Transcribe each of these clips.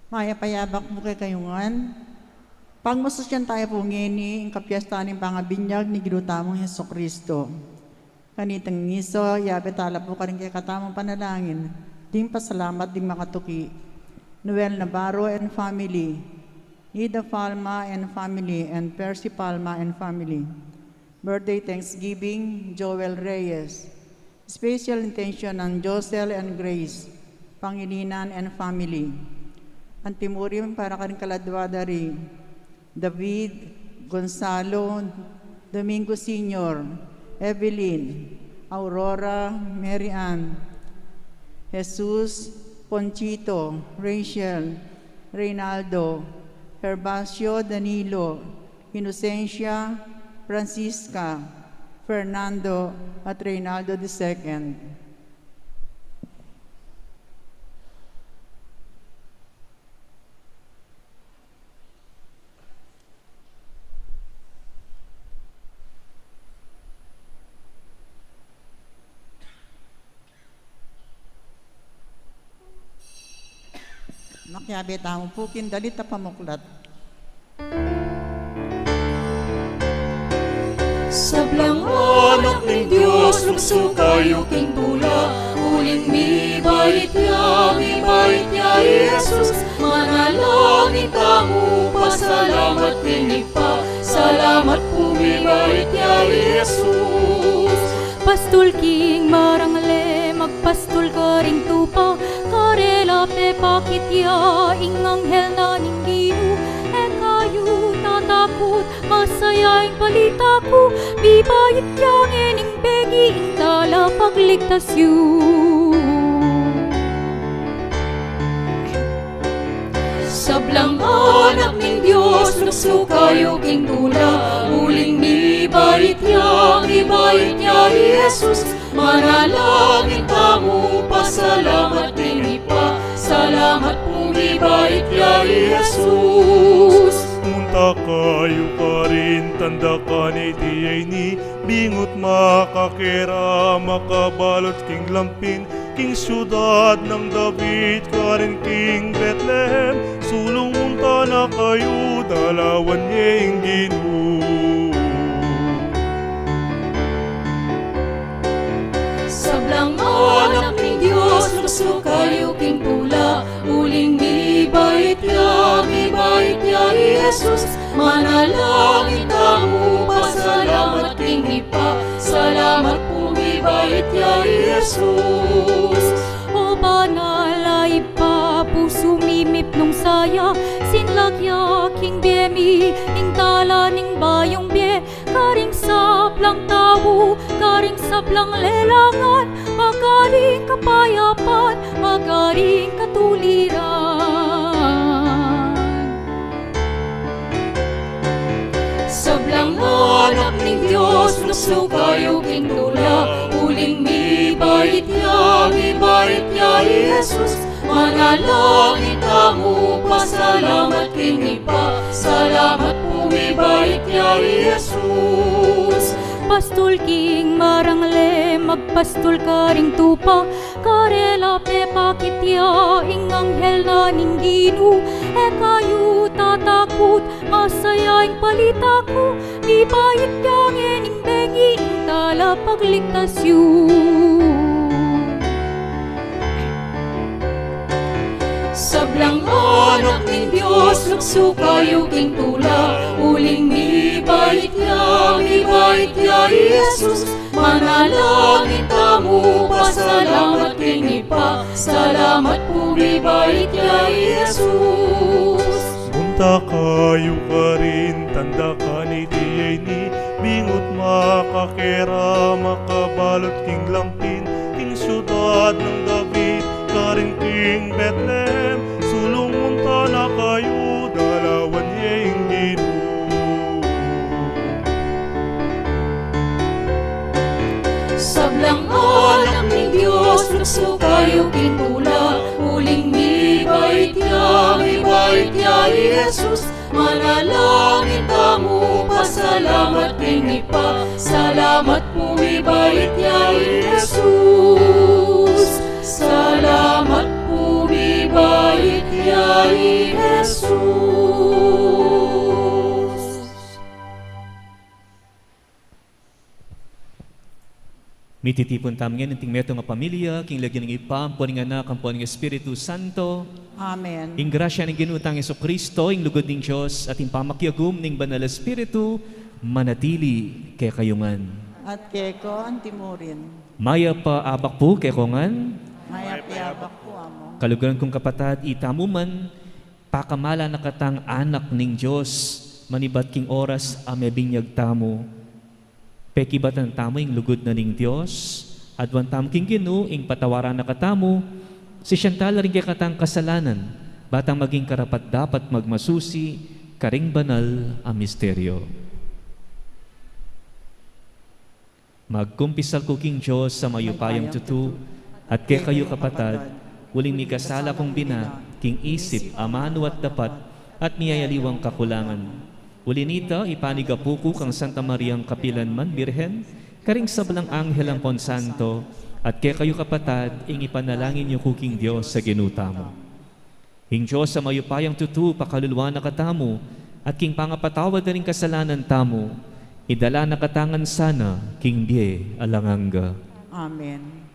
Maya payabak mo kay kayungan. Pagmasasyan tayo po ngeni, ang kapiyastaan ng pangabinyag ni ginutamong Yeso Kristo. Kanitang ngiso, yabe tala po ka rin kay katamang panalangin. Ding pasalamat, ding makatuki. Noel Navarro and family. Ida Palma and family, and Percy Palma and family. Birthday Thanksgiving, Joel Reyes. Special intention ng Josel and Grace, Pangilinan and family. Antimurim para karing kaladwadari, David, Gonzalo, Domingo Sr., Evelyn, Aurora, Mary Ann, Jesus, Ponchito, Rachel, Reynaldo, Herbacio Danilo, Inocencia, Francisca, Fernando, at Reynaldo II. Makyabe tamo pukin dalita pamuklat. Sablang anak ng Diyos, nagsukayo king tula, uling mi bait niya, Jesus. Manalangin kamo, pasalamat kinipa, salamat po mi bait niya, Jesus. Pastul king marangle, magpastul ka ring tupa, karela pe pakitya, ing anghel na ningginu, kayo tatakot, masaya ang balita ko, bibayit yang ening begi, ing tala pagligtas yun. Sablang anak ng Diyos, nagsukayo king tula, uling mi bait niya, Jesus. Manalangin kamo, pasalamat kinipa, salamat po mi bait niya, Jesus. Munta kayo ka rin, tanda ka ni tiyay ni, bingot makakera, makabalot king lampin, king syudad ng David, ka rin king Bethlehem, sulong munta na kayo, dalawan niya yung Ginoo. Sablang anak ng Diyos, nagsukayo king tula, uling mi bait niya, Jesus. Manalangin kamo, pasalamat kinipa, salamat po mi bait niya, Jesus. O banalay pa, puso mimip nung saya, sinlagya king bemi, ing tala ning bayong bie, karing sablang tao, karing sablang lelangan, magaling kapayapan, magaling katuliran. Sablang anak ng Diyos, nagsukayo king tula, uling mi bait niya, Jesus. Manalangin kamo, pasalamat kinipa, salamat po mi bait niya, Jesus. Pastul king marangle, magpastul ka ring tupa, karela pe pakitya, ing anghel na ningginu, kayo tatakot, masaya ang balita ko, ibayit yang ening begi, ing tala pagligtas yun. Sablang anak ng Diyos, nagsukayo king tula, uling mi bait niya, Jesus. Manalangin kamo, pasalamat kinipa, salamat po mi bait niya, Jesus. Munta kayo ka rin, tanda ka ni tiyay ni, bingot makakera, makabalot king lampin, king syudad ng David, ka rin king Bethlehem, sulong munta na kayo, dalawan niya yung Ginoo. Sablang anak ng Diyos, nagsukayo king tula, uling mi bait niya, Jesus. Manalangin kamo, pasalamat kinipa, salamat po mi bait niya, Jesus. Salamat po mi bait niya, Mititipon tam ngayon ting meto nga pamilya, king lagyan ng ipam, po ng anak, ang po ng Espiritu Santo, Amen. ing grasya ng ginutang Yeso Kristo, ing lugod ng Diyos, at ing pamakyagum ng Banal Espiritu, manatili kay kayungan. At keko antimurin. Maya pa abak po kay kongan, Maya piyabak po amo. kalugan kong kapatad, itamuman, pakamala na katang anak ng Diyos, manibat king oras ame binyag tamo. Pekibatan tamo ing lugod na ning Diyos, adwan tamo king Ginoo ing patawaran na katamo, si Chantal rin kay katang kasalanan, batang maging karapat dapat magmasusi, karing banal ang misteryo. Magkumpisal ko king Diyos sa mayupayang tutu, at kay kayo kapatad, uling mi kasala kong bina, king isip, amano at dapat, at miyayaliwang kakulangan. Ulinita, ipanigapuko kang Santa Mariang Kapilanman, Birhen, karing sablang anghel ang Ponsanto, at kay kayo kapatad, ing ipanalangin niyo kuking Diyos sa ginutamo. Ing Diyos sa mayupayang tutu, pakaluluwa na katamo, at king pangapatawad na rin kasalanan tamo, idala na katangan sana, king Bie alanganga. Amen.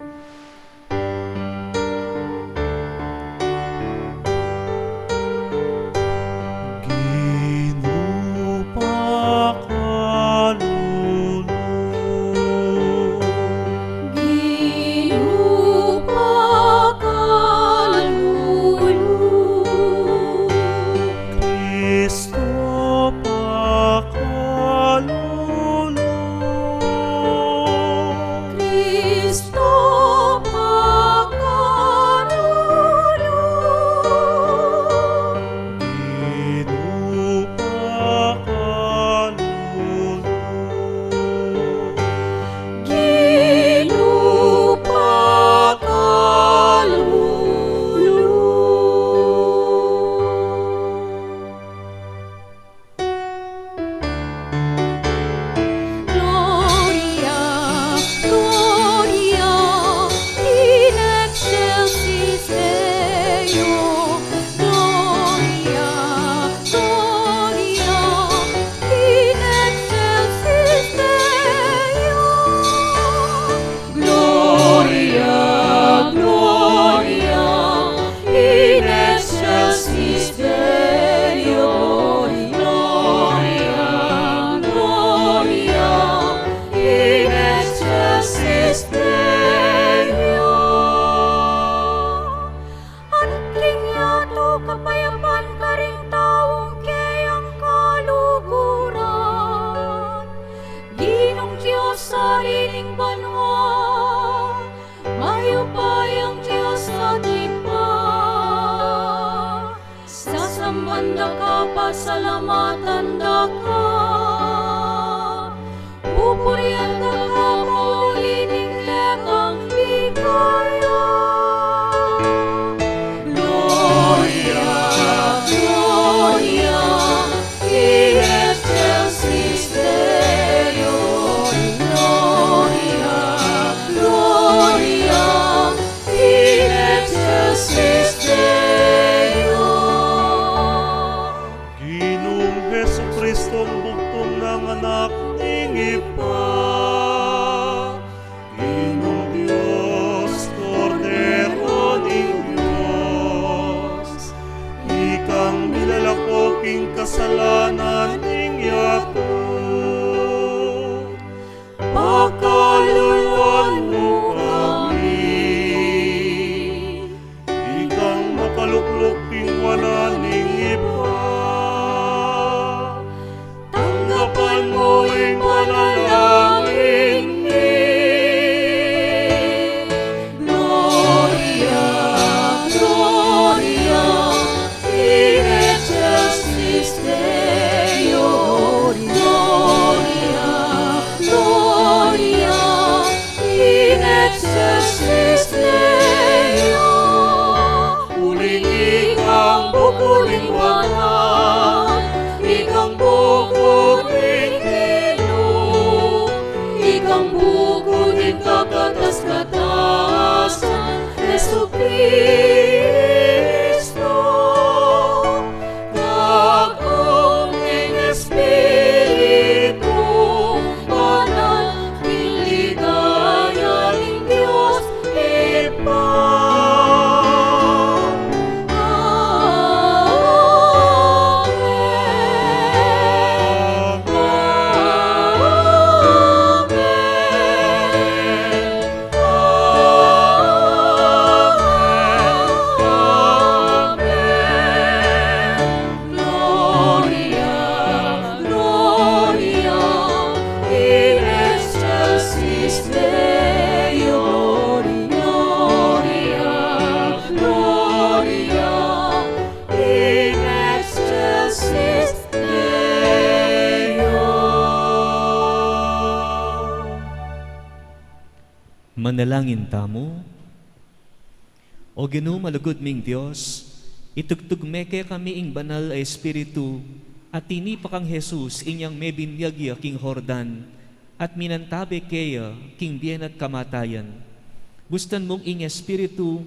Pasalamatan daka, pupurian daka paulining lekang bigaya. Gloria, Gloria, in excelsis Deo. Gloria, Gloria, in excelsis Deo. Heso Kristo ang bugtong ng anak ng ipa. Ginong Diyos, Kordero ng Diyos, ikang nilalakoking kasalanan ng yato. Pakaluluan mo kami, ikang makalukluking wala ng ipa. Tanggapan mo ang panalangin ni Gloria, Gloria, in excelsis Deo. Gloria, Gloria, in excelsis Deo. Uling ikang bukuling wanan, ikang bukod ng ilog, ikang bukod ng kakatas-katasan, Jesucristo. Kakong ng Espiritu, banal, kiligaya Manalangin tamo. O Ginoo malugod ming Dios, itugtugme kay kami ing banal a Espiritu, at tinipa kang Jesus inyang may binyagya king Jordan, at minantabi kaya king biyen at kamatayan. Gustan mong ing Espiritu,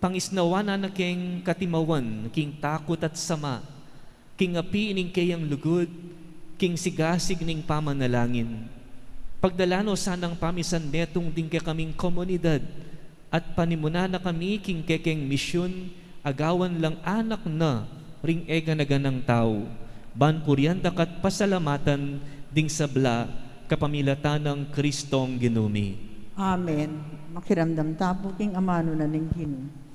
pangisnawana na king katimawan, king takot at sama, king api ining kayang lugod, king sigasig ning pamanalangin. Pagdalano sanang pamisan netong din kay kaming komunidad, at panimuna na kami king kekeng misyon, agawan lang anak na ring ega na ganang tao, ban puryanda kat pasalamatan ding sabla kapamilatan ng Kristong Ginumi. Amen. Makiramdam tapo king amano na ning Ginoo.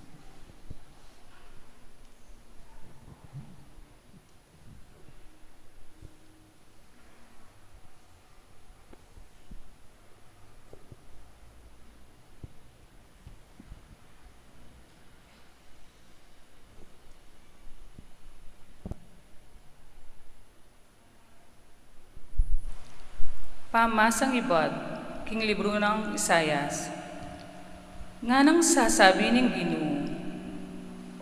Pamasang ibad, king libro ng Isayas. Nga nang sasabi ng Ginoo,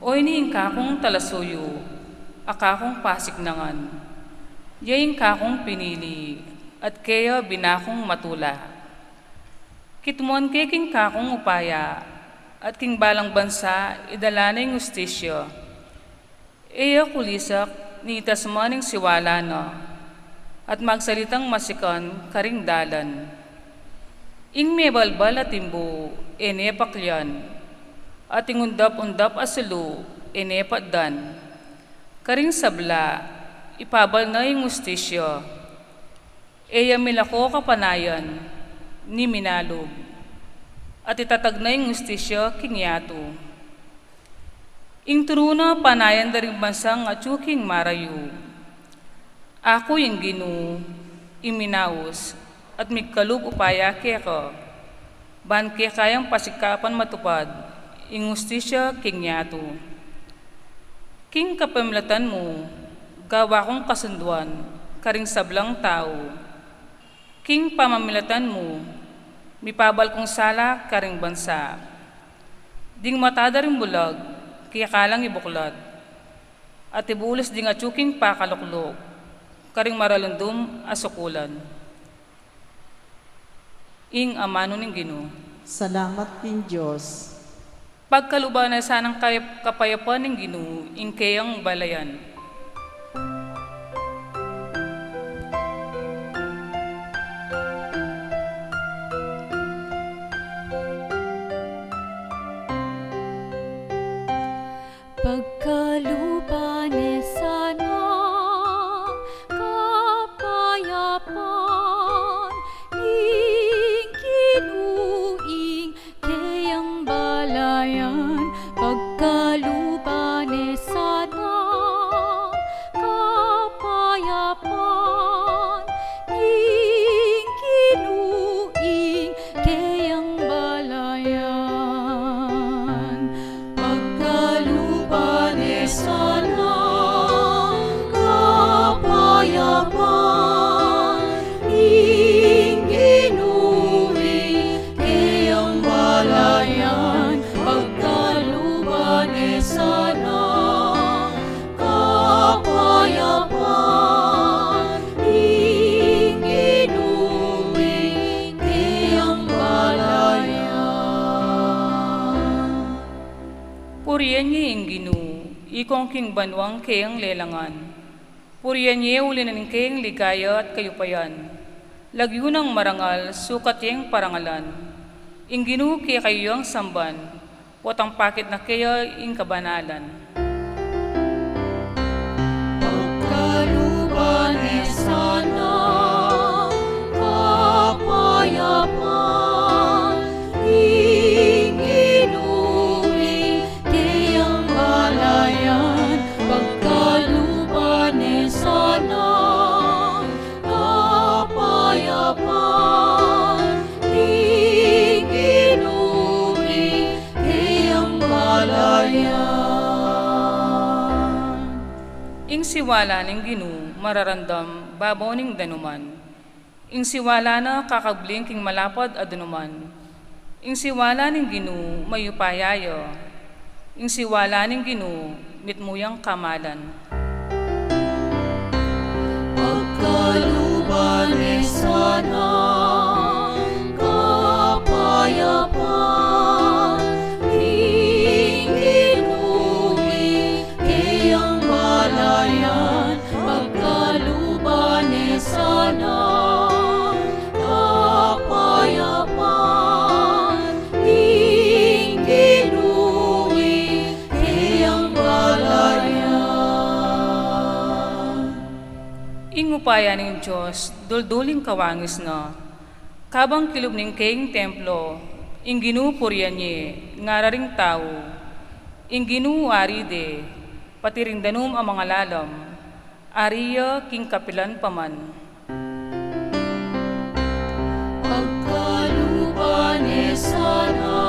oy niing kakong talasuyo, akakong pasiknangan, yaing kakong pinili, at kaya binakong matula. Kitmon kay king kakong upaya, at king balang bansa idala na yung ustisyo. Iya kulisak ni tasmaning siwala na, at magsalitang masikan karing dalan. Ing may balbal at timbo, pakyan, at ingundap-undap asulu, patdan. Karing sabla, ipabal na yung ustisyo. Eya milako kapanayan, ni minalog, at itatag na yung ustisyo kinyato. Ing turuna panayan daring bansang atsuking marayu. Ako yung Ginoo, iminaos, at migkalub upaya keko, ban ke kayang pasikapan matupad, ingustisya king yato. King kapamilatan mo, gawa kong kasunduan, karing sablang tao. King pamamilatan mo, mipabal kong sala karing bansa. Ding matada ring bulag, kaya kalang ibuklat, at ibulis ding atsuking pakaluklok, karing maralundum asukulan. Ing amano ning Ginoo. Salamat king Diyos. Pagkaluban na sanang kapayapan ng Ginoo, ing kayang balayan. Pagkaluban sana kapayapan, ning kinuing kayang balayan. Pagkaluban sana kapayapan, ning kinuing kayang balayan. Pagkaluban sana kapayapan, ning kinuing kayang balayan. Pagkaluban sana kapayapan, ning kinuing kayang balayan. Puriyan niya ing Ginoo, ikong king banwang kayang lelangan. Puriyan niya uli na ning kayang ligaya at kayupayan. Lagyo ng marangal, sukat yung parangalan. Ing Ginoo kaya kayo ang samban, watang pakit na kaya ing kabanalan. Pagkaluban sana kapayapan, ning kinuing kayang balayan. Pagkaluban sana kapayapan, ning kinuing kayang balayan. Ing siwala ning Ginoo, mararandam, babaw ning danuman. Ing siwala na kakabling king malapad a danuman. Ing siwala ning Ginoo mayupayayo. Ing siwala ning Ginoo mitmuyang kamalan. Pagkaluban ni sana kapayapaan, Ginoo kayang balayan. Pagkaluban ni sana kapayapaan, Ginoo kayang balayan. Ingupaya ning Diyos, dulduling kawangis na. Kabang kilub ning kayong templo, ing ginupuryan niya, ngararing tao. Ing ginuaride, pati rin danum ang mga lalam. Ariya king kapilan paman. Pagkaluban ni sana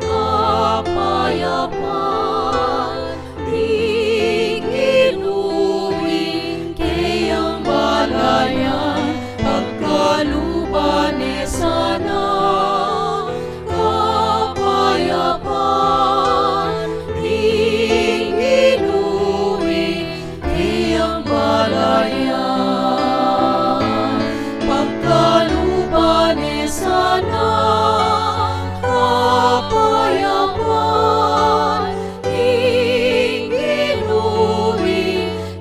kapayapaan, Ginoo kayang balayan. Pagkaluban ni sana kapayapaan, Ginoo kayang balayan. Pagkaluban ni sana kapayapaan, Ginoo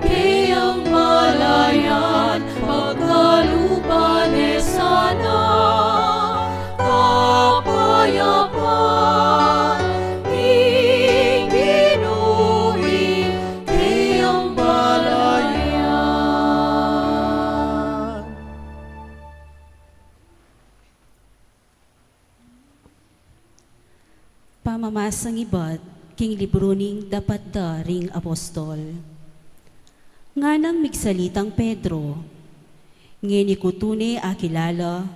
kayang balayan. Pagkaluban ni sana kapayapaan, Ginoo kayang balayan. Pamamasang ibat, king libro ning dapat da ring apostol. Nga nang migsalitang Pedro, ngeni kutune akilala,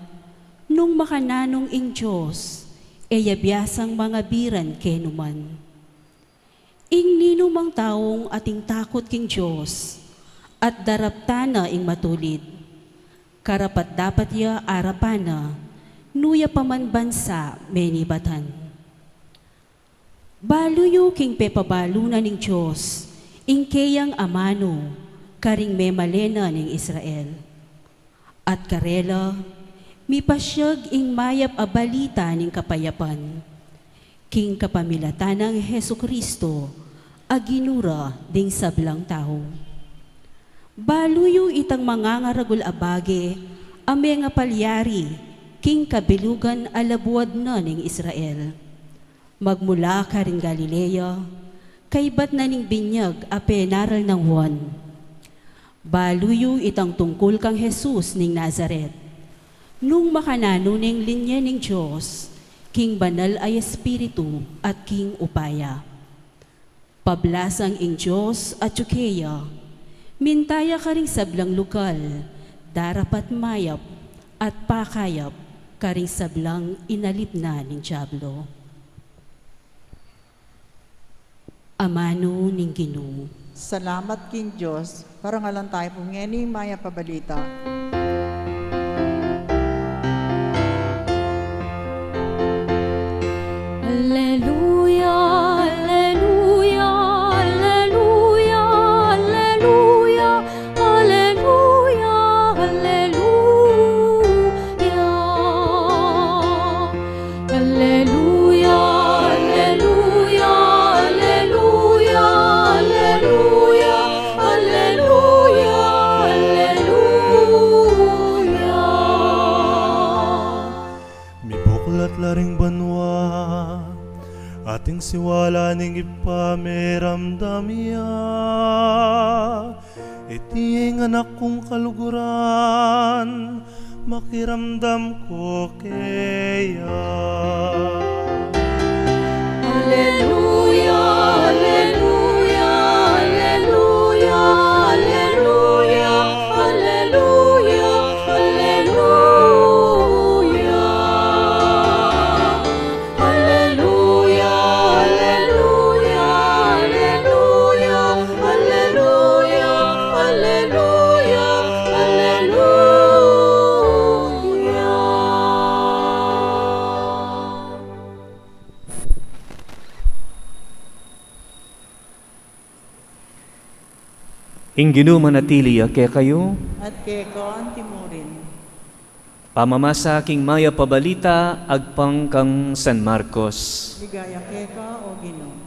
nung makananong ing Diyos, yabiyasang mga biran kenuman. Ing ninumang taong ating takot king Diyos, at daraptana ing matulid, karapat dapat ya arapana, nuya paman bansa menibatan. Baluyo king pepabaluna ning Diyos, ing kayang amano, karing memalena ning Israel. At karela, mipasyag ing mayap a balita ning kapayapan, king kapamilatan ng Hesu Kristo, aginura ding sablang tao. Baluyo itang mga ngaragul abage, ame nga palyari, king kabilugan alabuad na ning Israel. Magmula ka rin Galilea, kay ba't na ning binyag a penaral ng Juan. Baluyo itang tungkol kang Jesus ning Nazaret. Nung makanano ning linya ning Diyos, king banal ay espiritu at king upaya. Pablasang ing Diyos at Judea, mintaya ka ring sablang lokal, darapat mayap at pakayap ka ring sablang inalip na ning Diablo. Amano ning Ginoo. Salamat king Diyos, parangalan tayo po ngeni maya pabalita. Alleluia, alleluia, alleluia, alleluia, alleluia, alleluia. Alleluia, alleluia, alleluia, alleluia, alleluia, alleluia. Mibuklat laring banwa, ating siwala ning ipameramdamya. Iti ang anak kong kaluguran, makiramdam ko kaya. Alleluia, alleluia, alleluia, alleluia, alleluia, alleluia. Alleluia, alleluia, alleluia, alleluia, alleluia, alleluia. Ingginu manatili ke kayo, at kay koan timurin. pamamasa king maya pabalita, agpang kang San Marcos. Ligaya kay ka o Ginoo.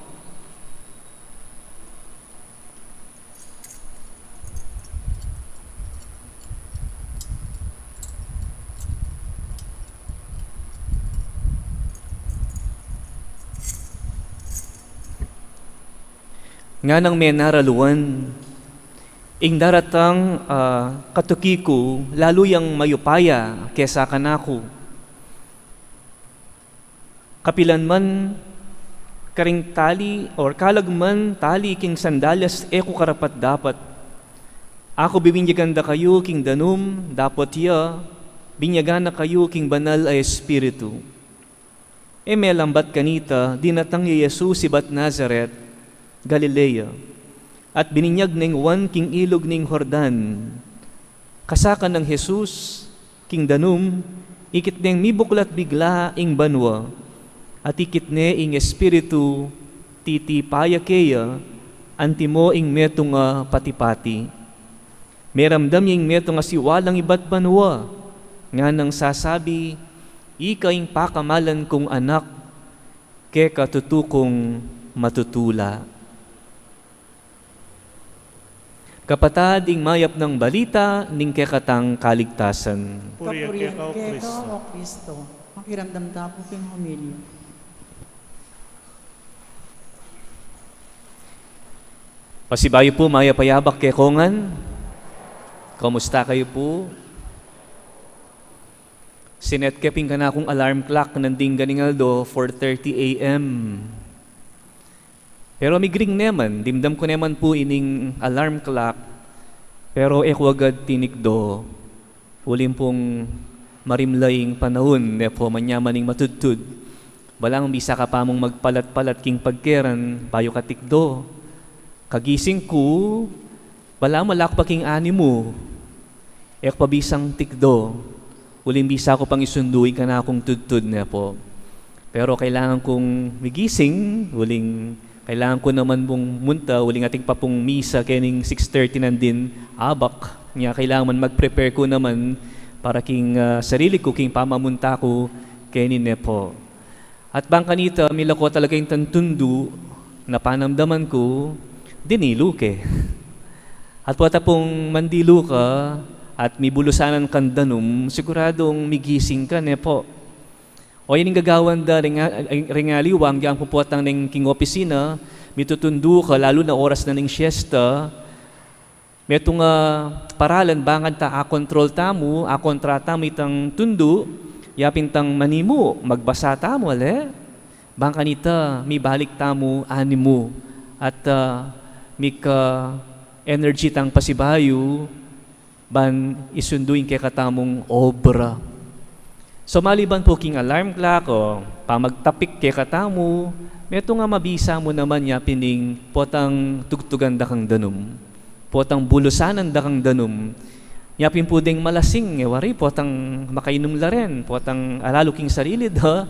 Nga nang may naraluan, ing daratang katukiku, lalo yang mayupaya kesa kanako. Kapilan man, karing tali, or kalagman tali king sandalyas eko karapat dapat. Ako bibinyagan da kayo king danum, dapat ya, binyagan na kayo king banal ay espiritu. E may lambat kanita, dinatang ni Jesus sibat Nazareth, Galilea, at bininyag ning wan king ilog ning Jordan. Kasakan ng Jesus, king danum, ikit ning mibuklat bigla ing banwa, at ikit ne ing espiritu, titi payakeya, antimo ing meto nga patipati. Meramdam ing meto nga siwalang ibat banwa, nga nang sasabi, ika ing pakamalan kong anak, ke katutukong matutula. Kapatad, ing mayap ng balita, ning kekatang kaligtasan. Puriya Kapurihan ka, O kay Kristo. ka o Kristo. Makiramdam ta po king humilyo. Pasibayo po, maya payabak kay Kongan. Kamusta kayo po? Sinet keping ka na akong alarm clock nanding ganingaldo 4:30 a.m. Pero migring naman, dimdam ko naman po ining alarm clock, pero eko agad tinikdo. Ulim pong marimlaying panahon, nepo manyamaning matudtud. Balang bisa ka pa mong magpalat-palat king pagkeran, bayo katikdo. Kagising ko, bala malak pa king animo. Ek pabisang tikdo. Uling bisa ko pang isunduin ka na akong tudtud nepo. Pero kailangan kong migising, uling kailangan ko naman pong munta, uling ating pa pong misa kening 6:30 nandin, abak. Nga kailangan man mag-prepare ko naman para king sarili ko, king pamamunta ko kenin nepo. At bang kanita, mila ko talaga yung tantundu na panamdaman ko, dinilu ke. At wata pong mandilu ka at may bulusanan kang danum, siguradong migising ka nepo. O yun yung gagawan da ringaliwang yang pupuatang ng king opisina, mitutundu ka lalo na oras na ng siesta, metong paralan bangan ta a-control tamo, a-kontrata mo itang tundu, yapin tang manimu, magbasa tamo, ale? Bang kanita, may balik tamo, animo, at may ka energy tang pasibayo, ban isunduin kay katamong obra. So maliban po king alarm clock o pamagtapik kay katamo, meto nga mabisa mo naman ya pining potang tugtugan da kang danum. Potang bulusanan da kang danum. Yapin po ding malasing, wari potang makainom la rin, potang alalo king sarili da.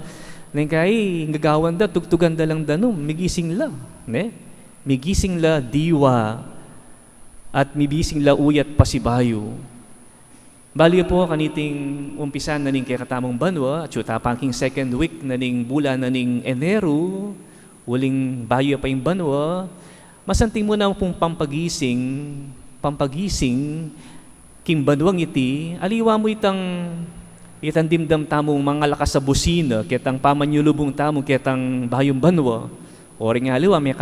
Nang kay gagawan da, tugtugan da lang danum, migising la. Ne? Migising la diwa at mibising la uyat pasibayo. Bali po kaniting umpisan na ning kay katamong banwa, at tapang second week na ning bulan na ning Enero, uling bayo pa yung banwa, masanting mo na pong pampagising, king banwang iti, aliwa mo itang dimdam tamong mga lakas sa busina, kitang pamanyulubong tamong kitang bayong banwa, o rin aliwa may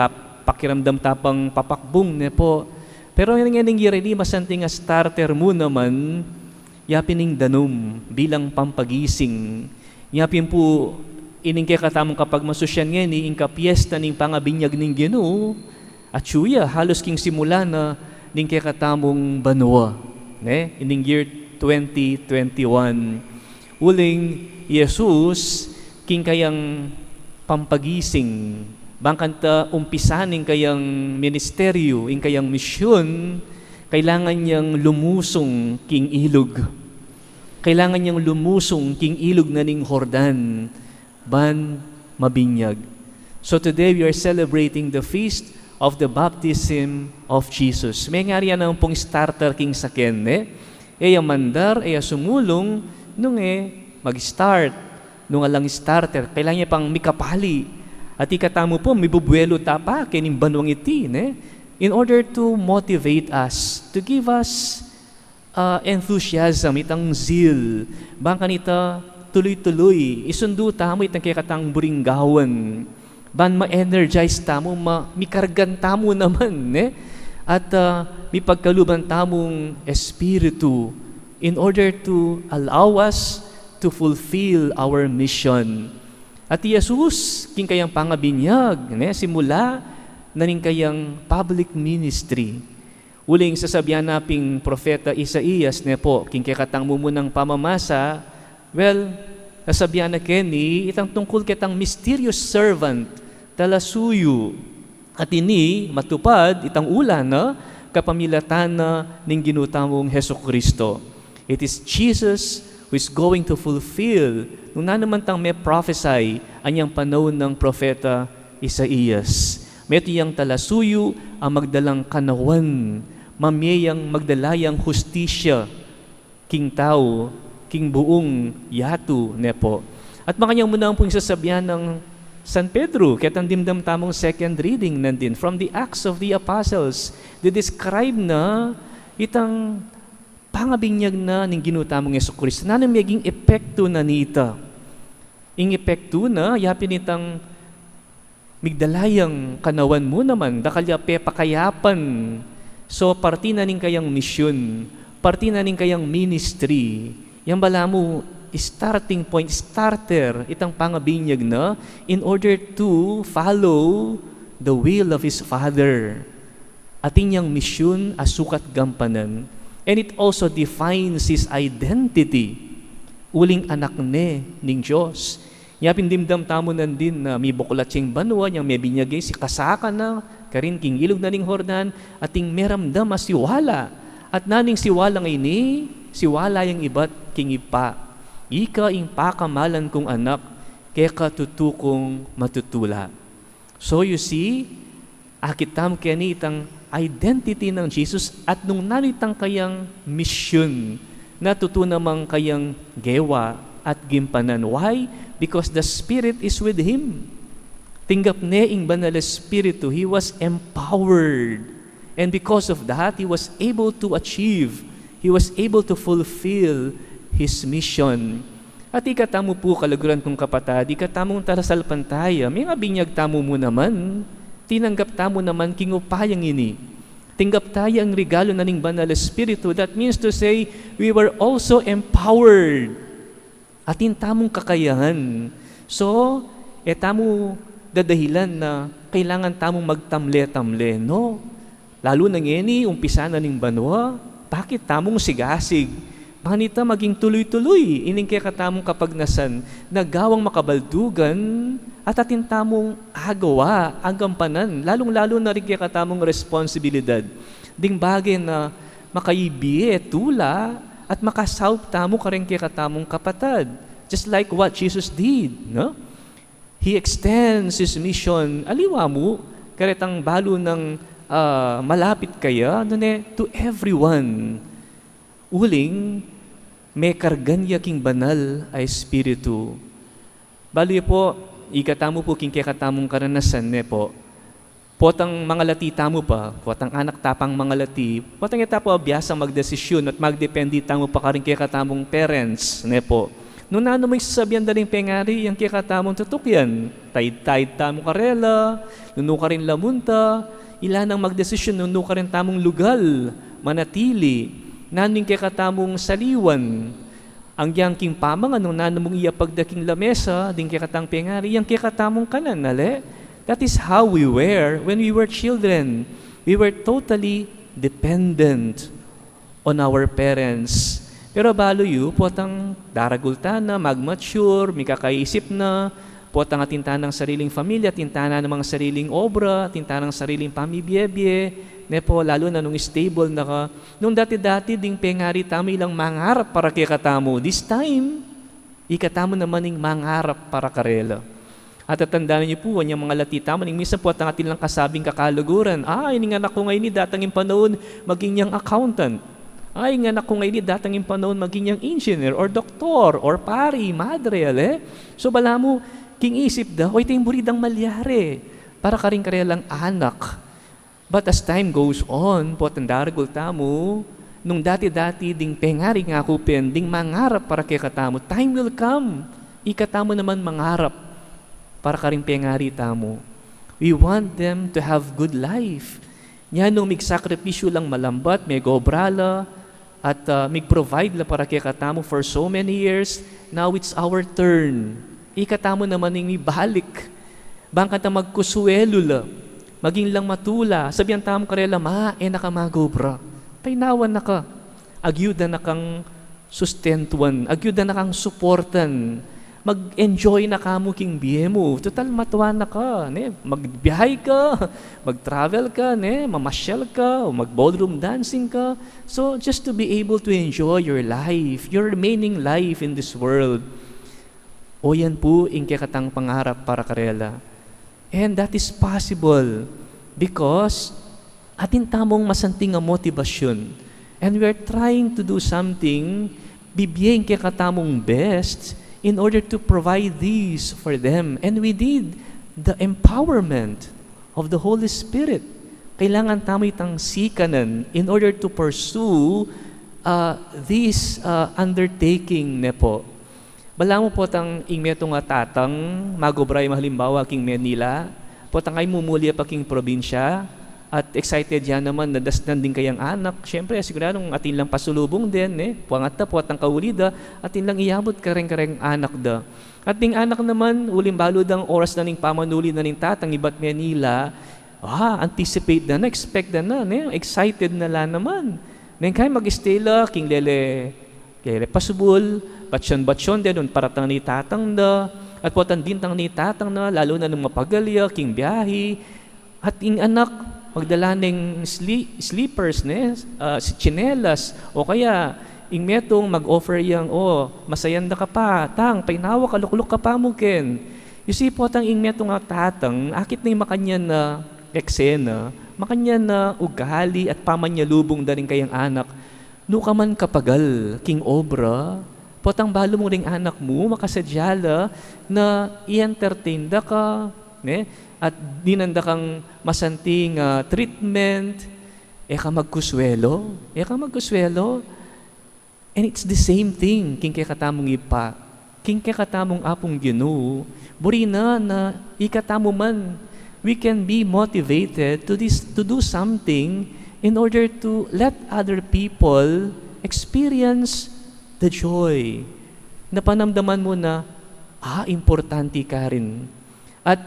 pakiramdam tapang papakbong ne po. Pero yung nga ning masanting starter mo naman, yapining danum bilang pampagising. Yapin po ining kay katamong kapag masusyan nga ni ingka piyesta ning pangabinyag ning Ginoo at suya halos king simula na ning kay katamong banwa. Ne? Ining year 2021. Uling Jesus king kayang pampagising. Bangkanta umpisaning kayang ministeryo, ing kayang misyon, kailangan niyang lumusong king ilog. Kailangan niyang lumusong king ilog na ning Jordan, ban mabinyag. So today we are celebrating the feast of the baptism of Jesus. May nga riyan ang pong starter king sa kenne. Eya mandar, eya sumulong, nung mag-start. Nung alang starter, kailangan niya pang mikapali. At ikatamo po, may bubuelo tapa, kining banwang iti, in order to motivate us, to give us enthusiasm, itang zeal. Bangka nita, tuloy-tuloy, isundo tamo itang kikatang buringgawan. Ban ma-energize tamo, mikargan tamo naman, at may pagkaluban tamong espiritu in order to allow us to fulfill our mission. At Jesus, king kayang pangabinyag, simula na rin kayang public ministry. Uling sasabihan naping propeta Isaías, king kakatang mumunang pamamasa, well, sasabihan na keni, itang tungkol kitang mysterious servant, talasuyo. At ini, matupad, itang ulan na, kapamilatan na ning ginutamong Hesukristo. It is Jesus who is going to fulfill nung nanamantang may prophesy anyang panahon ng propeta Isaías. Meto yang talasuyo ang magdalang kanawan, mamiyang magdalayang hustisya, king tao, king buong yatu, nepo. At makanyang muna ang pong sasabihan ng San Pedro, kitang dimdam tamong second reading nandin, from the Acts of the Apostles, they describe na itang pangabinyag na ning ginutamong Jesucristo na maging epekto na nita. Ing epekto na, yapin itang migdalayang kanawan mo naman, dakalya pakayapan. So, parti na ning kayang misyon, parti na ning kayang ministry. Yang bala mo, starting point, starter, itang pangabinyag na, in order to follow the will of His Father. Ating yang misyon, asukat gampanan. And it also defines His identity. Uling anak ning Diyos. Yapin dimdam tamo nandin na may bukulatsing banwa, yang may binyagay si kasaka na, karin king ilog na ning Hordan, ating meramdam siwala. At naning siwala ini, siwala yung iba't king ipa. Ika ing pakamalan kong anak, kaya katutukong matutula. So you see, akitam kaya ni itang identity ng Jesus at nung naritang kayang mission, natutunamang kayang gewa at gimpanan. Why? Because the Spirit is with Him. Tinggap ne ing banal Espiritu, He was empowered. And because of that, He was able to achieve, He was able to fulfill His mission. At ikatamo po kalaguran kong kapatid, ikatamong tarasalpantaya, may nga binyag tamo mo naman, tinanggap tamo naman kingupayang ini. Tinggap tayo ang regalo na ning banal Espiritu. That means to say, we were also empowered. Atin tamong kakayahan. So, tamo dadahilan na kailangan tamong magtamle-tamle, no? Lalo na ngeni, umpisa na ning banwa, bakit tamong sigasig? Manita maging tuloy-tuloy, ining kaya katamong kapagnasan, nagawang makabaldugan, at atin tamong agawa, agampanan, lalong-lalo na rin kaya katamong responsibilidad. Ding bagay na makaibiye, tula, at makasawp tamo ka rin kaya katamong kapatad. Just like what Jesus did, no? He extends His mission, aliwa mo, karetang balo ng malapit kaya, to everyone. Uling, may karganya king banal ay Espiritu. Bali po, ikatamo po king katamong karanasan po. Potang mga lati tamo pa, potang anak tapang mga lati, potang ita po abiyasang magdesisyon at magdependi tamo pa karing katamong parents, po. Nung nano may sasabihan daling pengari, yung katamong tutukyan, taid-taid tamo karela, nuno ka rin lamunta, ilan ang magdesisyon, nuno ka rin tamong lugal, manatili, naning kakatamong saliwan, ang yangking pamang anong nanamong iya pagdaking lamesa, ding kakatang pengari, yang kakatamong kanan, nale? That is how we were when we were children. We were totally dependent on our parents. Pero balo yu, potang daragulta na, mag-mature, may kakaisip na, potang atinta ng sariling pamilya, tintana ng mga sariling obra, tintana ng sariling pamibiyebye, po, lalo na nung stable na ka. Nung dati-dati ding pengari tamo ilang mangarap para kay katamo. This time, ikatamo naman ng mangarap para karela. At tatandaan niyo po, yung mga latita, maning minsan po at ang atin lang kasabing kakaluguran. Ini nga anak ko ngayon, datangin panahon, maging niyang accountant. Nga anak ko ngayon, datangin panahon, maging niyang engineer, or doktor, or pari, madre, So bala mo, king isip da, ito yung buridang malyari, para ka rin karelang anak. But as time goes on, po tandaragol tamo, nung dati-dati ding pengari nga kupin, ding mangarap para kay katamo, time will come, ikatamo naman mangarap, para ka rin pengari tamo. We want them to have good life. Yan nung mig-sakripisyo lang malambat, may gobrala, at mig-provide la para kay katamo for so many years. Now it's our turn. Ikatamo naman yung ibalik. Bangka ta magkusuelo la, maging lang matula. Sabihan tamo karela, nakamagobra. Painawan na ka. Agyuda na kang sustentuan. Agyuda na kang suportan. Mag-enjoy na ka mo king biye mo. Total matuwa na ka. Magbiyahe ka, mag-travel ka, mamasyal ka, o mag-ballroom dancing ka. So just to be able to enjoy your life, your remaining life in this world. O yan po yung kikatang pangarap para karela. And that is possible because atin tamong masanting ang motivasyon. And we are trying to do something, bibiyeng kikatamong best, in order to provide these for them. And we need the empowerment of the Holy Spirit. Kailangan tamo itang sikanan in order to pursue this undertaking na po. Bala mo po tang ingmetong tatang, magobray mahalimbawa king Manila, po tang ay mumulya pa king probinsya, at excited yan naman, nadasnan din kayang anak. Siyempre, siguradong atin lang pasulubong din, puangat na po at ang kaulida, atin lang iyabot kareng-kareng anak da. At ting anak naman, uling balod ang oras na ning pamanuli na ning tatang iba't Manila, anticipate na, expect na, excited na la naman. Neng kaya mag-stay la, king lele pasubol, batsyon din, paratang ni tatang da, at po tandintang ni tatang na, lalo na nung mapagalya, king biyahe, at ing anak, magdala ng sleepers, chinelas, o kaya, ingmetong mag-offer yang, masayanda ka pa, painawa, kalukulok ka pa mo, Ken. You see po, ingmetong tatang, akit na yung makanya na eksena, makanya na ugali at pamanyalubong da rin kayang anak, nuka man kapagal, king obra, potang balo mo ring anak mo, makasadyala, na i-entertain da ka, at dinanda kang masanting treatment, ka magkuswelo. And it's the same thing, king kay katamong ipa, king kay katamong apong Ginoo, buri na ikatamo man, we can be motivated to do something in order to let other people experience the joy. Napanamdaman mo na, importante ka rin. At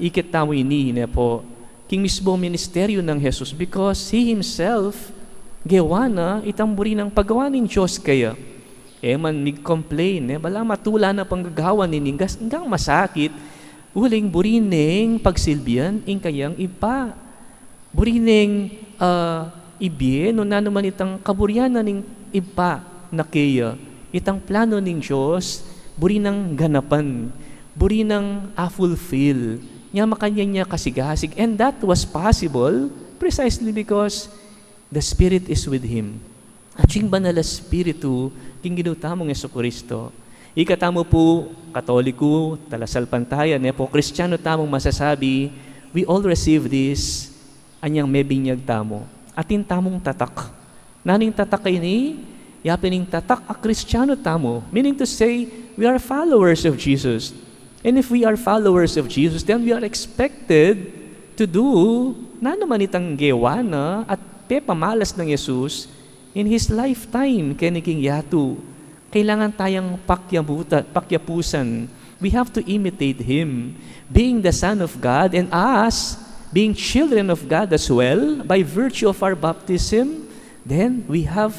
ikitamo ini po, king mismo ministeryo ng Jesus because He Himself gawa na itamburi ng paggawa ng Diyos kaya. Man mig-complain, bala matula na panggagawa niningas, hanggang masakit, uling burining pagsilbian, kayang ipa. Burining ibie, no na naman itang kaburyanan ng ipa na kaya. Itang plano ng Diyos, burinang ganapan, burinang fulfill. Niya makanya niya kasigasig. And that was possible precisely because the Spirit is with Him. At yung banal na Espiritu, yung ginutamong Jesucristo. Ikatamo po, Katoliko, talasalpantayan, po, Kristiyano tamong masasabi, we all receive this, anyang may binyag tamo. Atin tamong tatak. Naning tatak ini, yapining tatak a Kristiyano tamo. Meaning to say, we are followers of Jesus. And if we are followers of Jesus, then we are expected to do na naman itang gewa na at pamalas ng Jesus in His lifetime kaniking yatu. Kailangan tayong pakyapusan. We have to imitate Him, being the Son of God, and us, being children of God as well, by virtue of our baptism, then we have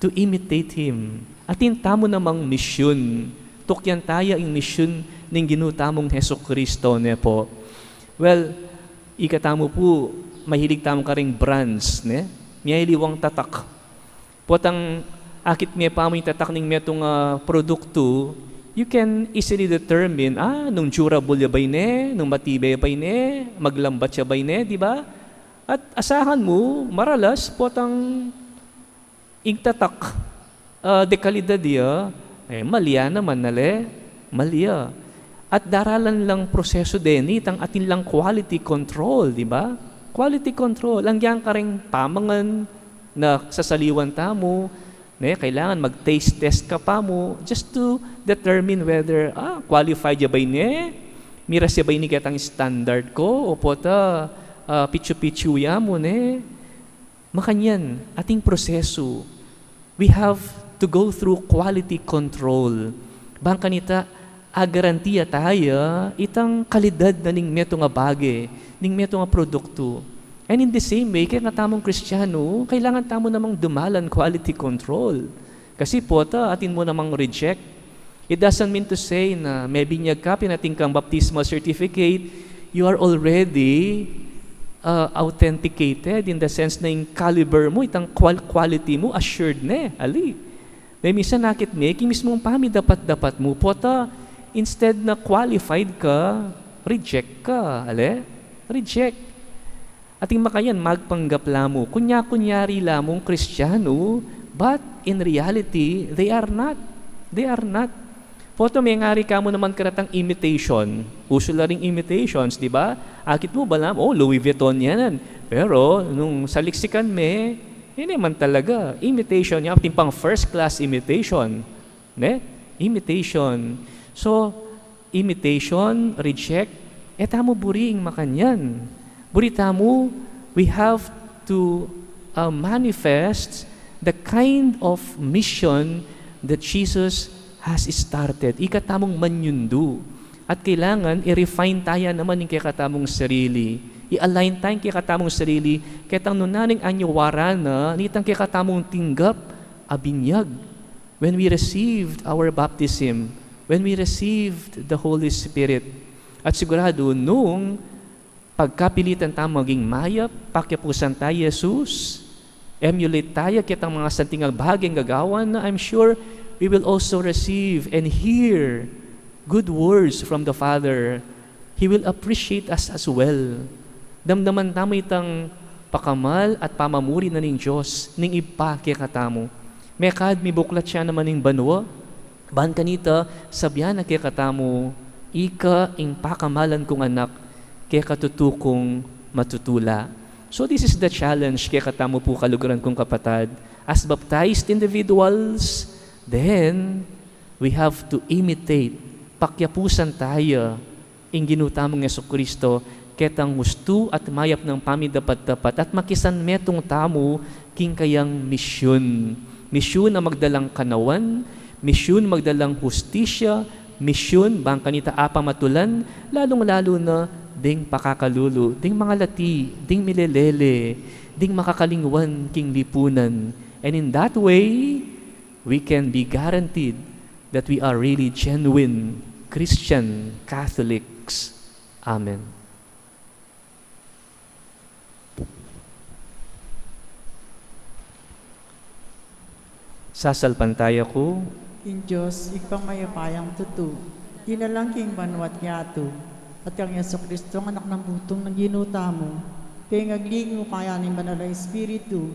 to imitate Him. Atin tamo namang misyon. Tukyan tayo ang misyon ng ginutamong Jesucristo po. Well, ikatamo po, mahilig tamo ka ring brands, miyahiliwang tatak. Potang akit miya pa mo yung tatak ng metong produkto, you can easily determine, nung durable ya ba ine, nung matibay ba ine, maglambat siya ba ine, di ba? At asahan mo, maralas, potang ingtatak, de kalidad ya, malya naman nale, malya. At daralan lang proseso din, itang atin lang quality control, di ba? Quality control. Ang yan ka rin pamangan na sasaliwan tamo, kailangan mag-taste test ka pa mo just to determine whether qualified ya ba ini, miras ya ba ini kitang standard ko, o pota pichu-pichu ya mo makanyan, ating proseso. We have to go through quality control. Bang kanita, agarantiya tayo, itang kalidad na ning meto nga bagay, ning meto nga produkto. And in the same way, kaya nga tamong Kristiyano, kailangan tamo namang dumalan quality control. Kasi po, atin mo namang reject. It doesn't mean to say na may binyag ka, pinating kang baptismal certificate, you are already authenticated in the sense na yung caliber mo, itang quality mo, assured na ali. May minsan nakit king mismong pami dapat mo, pota, instead na qualified ka, reject ka, ali? Reject. Ating makayan, magpanggapla mo. Kunyari lamong Kristiyano, but in reality, they are not. They are not. Poto, may ngari ka mo naman karatang imitation. Uso na rin imitations, di ba? Akit mo ba lang, Louis Vuitton yan. Pero, nung saliksikan me, hindi man talaga. Imitation niya, ating pang first class imitation. Imitation. So, imitation, reject, tamo buring makanyan. Burita mo, we have to manifest the kind of mission that Jesus has started. Ikatamong manyundo. At kailangan i-refine tayo naman yung kikatamong sarili. I-align tayo yung kikatamong sarili. Kitang nunaning anyawara na, nitang kikatamong tinggap, abinyag. When we received our baptism, when we received the Holy Spirit, at sigurado nung pagkapilitan tayo maging mayap, pakyapusan tayo Jesus, emulate tayo kitang mga santingang bahaging gagawan na I'm sure we will also receive and hear good words from the Father. He will appreciate us as well. Damdaman tamo itang pakamal at pamamuri na ning Diyos, ning ipa kikatamo. Mekad, may buklat siya naman ning banwa, ban kanita, sabyan na kikatamo, ika ing pakamalan kong anak, kaya katutukong matutula. So this is the challenge kaya katamo po kaluguran kong kapatid. As baptized individuals, then we have to imitate. Pakyapusan tayo ang ginutamong Jesucristo ketang gusto at mayap ng pamidapat-dapat at makisan metong tamo king kayang misyon. Misyon na magdalang kanawan, misyon magdalang hustisya, misyon bang kanita apamatulan, lalong-lalo na ding pakakalulu, ding mga lati, ding milelele, ding makakalingwan king lipunan. And in that way, we can be guaranteed that we are really genuine Christian Catholics. Amen. Sasalpantaya ko, King Diyos, ikpang mayapayang tutu, ginalang king banwat yato, at ang Yeso Kristo, ang anak ng butong ng ginuta mo, kaya ngagling mo kaya ni Banal na Espiritu,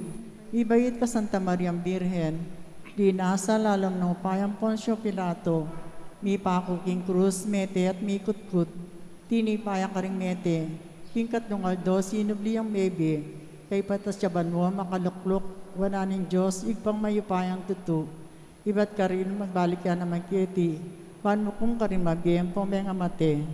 ibayit ka Santa Maria Birhen, di nasa lalam ng upayang Poncio Pilato, mi pako king krus, mete at mi kutkut, tinipayang karing mete, king katlong aldo, sinubli ang bebe, kay patas siya banwa, makaluklok, wala ng Diyos, igpang mayupayang tutu, iba't ka rin magbalik yan na magkiti, pan mo kung ka rin magayang pumenga mate,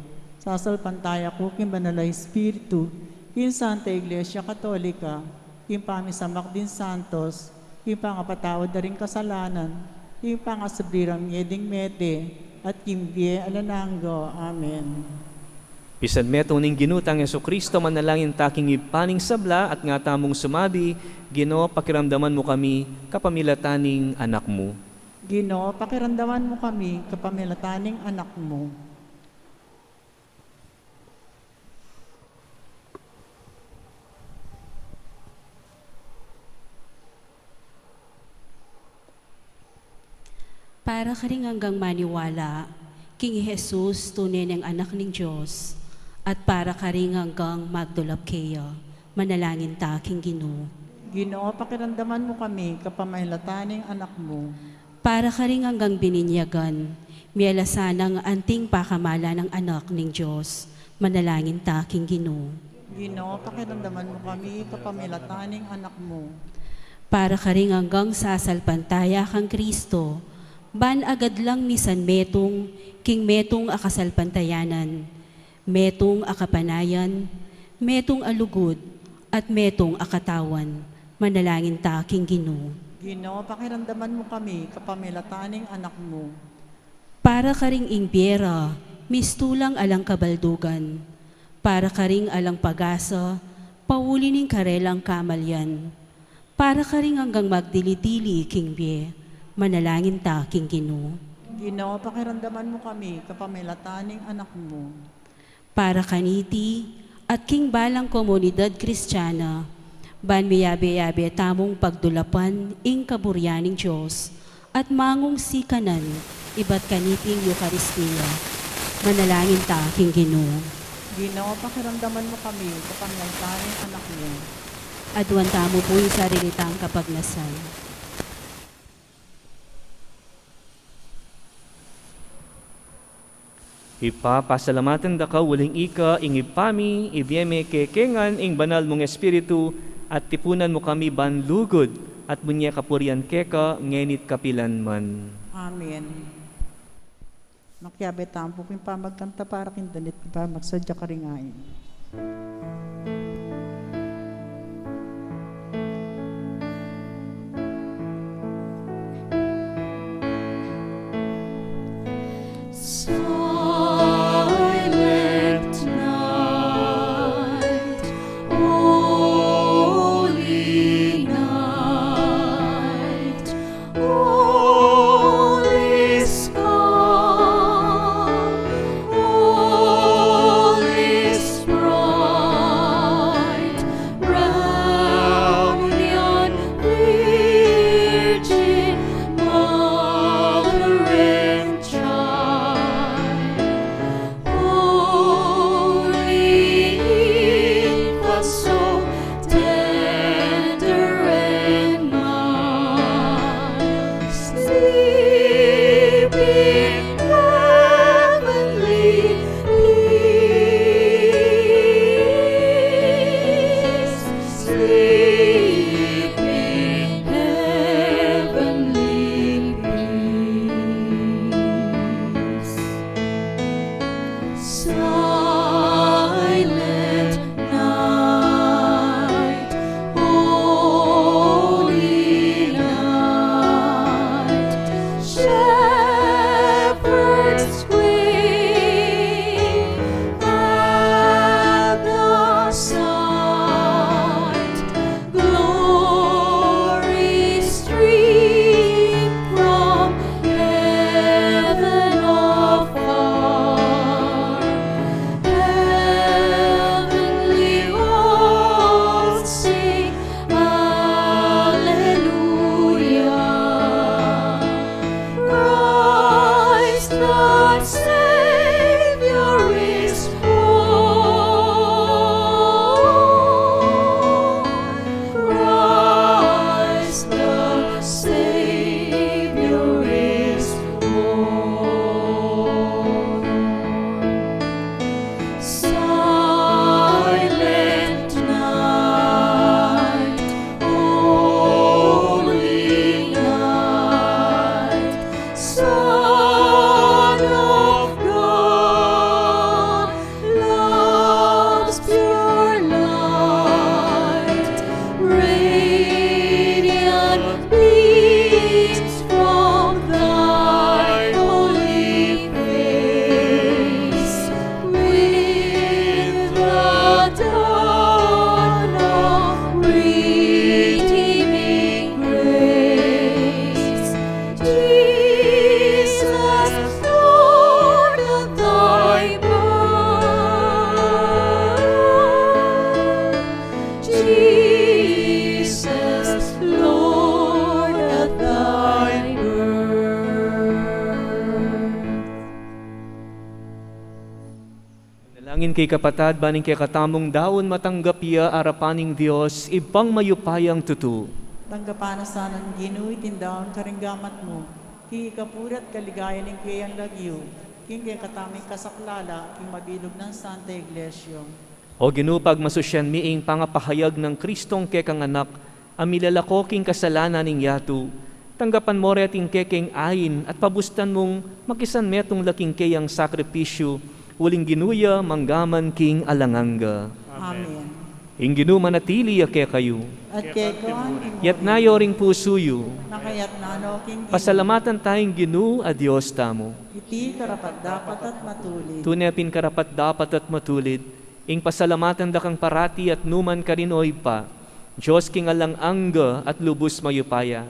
sasalpantaya ko king Banal na Espiritu, king Santa Iglesia Katolika, king pamisamak din Santos, king pangapatawad na rin kasalanan, king pangasabrirang ngeding mete, at king bie alananggo. Amen. Bisan metong ning ginutang Jesucristo, manalangin taking ipaning sabla at nga tamong sumabi, Ginoo, pakiramdaman mo kami, kapamilataning anak mo. Ginoo, pakiramdaman mo kami, kapamilataning anak mo. Para ka rin hanggang maniwala, King Jesus, tunay ng anak ng Diyos, at para ka rin hanggang magdulap kayo, manalangin ta, King Ginoo. Ginoo, pakiramdaman mo kami, kapamahilataning anak mo. Para ka rin hanggang bininyagan, mialasan ang anting pakamala ng anak ng Diyos, manalangin ta, King Ginoo. Ginoo, pakiramdaman mo kami, kapamahilataning anak mo. Para ka rin hanggang sasalpantaya kang Kristo, ban agad lang ni San Metong, King Metong akasalpantayanan, Metong akapanayan, Metong alugod, at Metong akatawan, manalangin ta, King Ginoo. Ginoo, pakiramdaman mo kami, kapamilataning anak mo. Para ka ring imbyera, mistulang alang kabaldugan. Para ka ring alang pagasa, pauli ning karelang kamalyan. Para ka ring hanggang magdili-dili, King Bie, manalangin ta, King Ginoo. Ginoo, pakiramdaman mo kami, kapamilataning anak mo. Para kaniti at King Balang Komunidad Kristiyana, ban miyabe-yabe tamong pagdulapan ing kaburyaning Diyos at mangong sikanan iba't kaniting Eucharistia. Manalangin ta, King Ginoo. Ginoo, pakiramdaman mo kami, kapamilataning anak mo. Adwan tamo po yung sarili tang kapagnasan. Ipapasalamatan da ka waling ika, ing ipami, ibiyeme kekengan, ing banal mong espiritu, at tipunan mo kami banlugod, at bunya kapurian keka, ngenit kapilan man. Amen. Makyabe tampo kung pamagkanta para kindanit pa magsadya ka ringain. Silent night, holy night, all is calm, all is bright. kay kapatad, baning kay katamong daon matanggap iya arapaning Diyos, ibang mayupayang tutu. Tanggapan na sana ng Ginoo itindaon karinggamat mo. King ikapurat kaligaya ng kayang lagyo. King kay kataming kasaklala, king mabilog ng Santa Iglesia. O ginupag masusyan miing pangapahayag ng Kristong kekang anak, amilalako king kasalanan ning yatu. Tanggapan mo reting kekeng ayin at pabustan mong makisan metong laking kayang sakripisyo, uling ginuya manggaman king alanganga. Amen. Ing ginu manatili ake kayo, At kay kuhan king yat nayo ring pusuyo, nakayat na ano king pasalamatan tayong ginu a Diyos tamo. iti karapat dapat at matulid. Tunepin karapat dapat at matulid, ing pasalamatan da kang parati at numan ka rin oy pa, Diyos king alang angga at lubos mayupaya.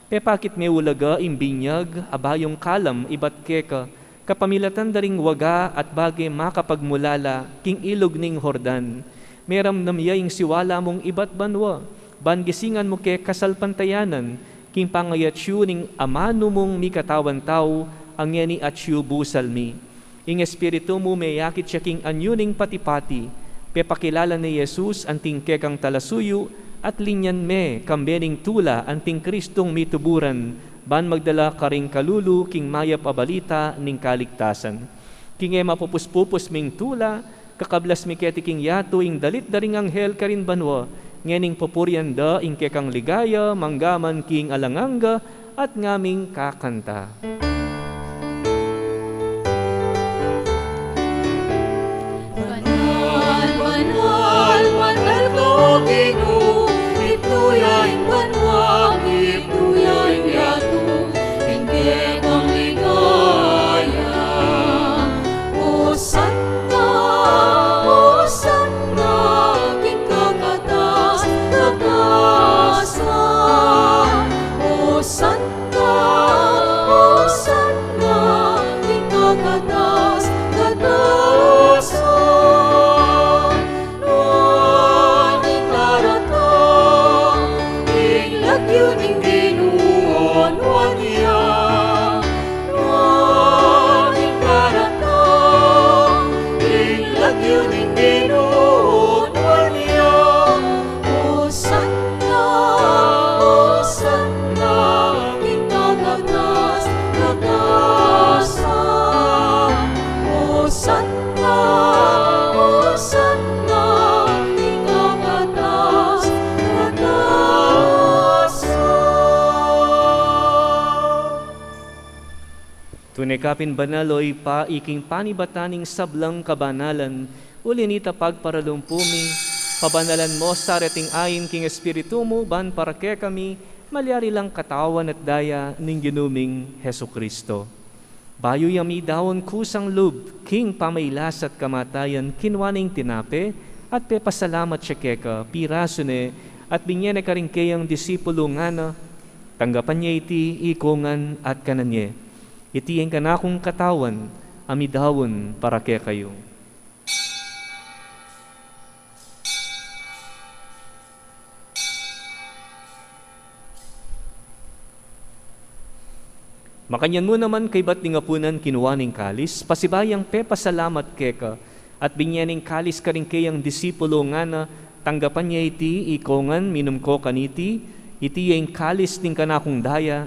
Pepakit may ulaga imbinyag, abayong kalam ibat keka, kapamilatan daring waga at bagay makapagmulala, king ilog ning Hordan. Meram namiyaying siwala mong ibat banwa, bangisingan mo ke kasalpantayanan, king pangayatsyu ning amano mong mikatawan tao, ang yeni atsyu busal mi. Ing espiritu mo may yakit siya king anyuning patipati, pepakilala ni Jesus anting kekang talasuyo, at linyan me kambening tula anting Kristong mituburan, ban magdala karing kalulu king mayap abalita ning kaligtasan. King ema pupuspupos ming tula, kakablas mi keti king yato ing dalit daring anghel karin banwa, ngening popuryan da ing kekang ligaya, manggaman king alanganga, at ngaming kakanta. Banal, banal ko Ginoo, ituyaing banwag, ituyaing yato, hindi kang ligaya. Hosanna, Hosanna, king kakatas, katasan. Hosanna, Hosanna, king kakatas, katasan. Tunekapin banaloy pa iking panibataning sablang kabanalan, ulinita pagparalumpumi, pabanalan mo sa reting ayin king espiritu mo, ban para ke kami, malyari lang katawan at daya ning ginuming Heso Kristo. Bayo yami dawon kusang lub, king pamaylas at kamatayan, kinwaning tinape, at pepasalamat siya keka, pirasune, at binyene ka rin kayang disipulo nga na, tanggapan niya iti ikongan at kananye. Iti ang kanakong katawan, amidawon para kaya kayo. Makanyan mo naman kay ba't ningapunan kinuwaning kalis, pasibayang pepasalamat keka, at binyaning kalis ka rin kayang disipulo nga na, tanggapan niya iti ikongan, minum ko kaniti, iti ang kalis ning kanakong daya,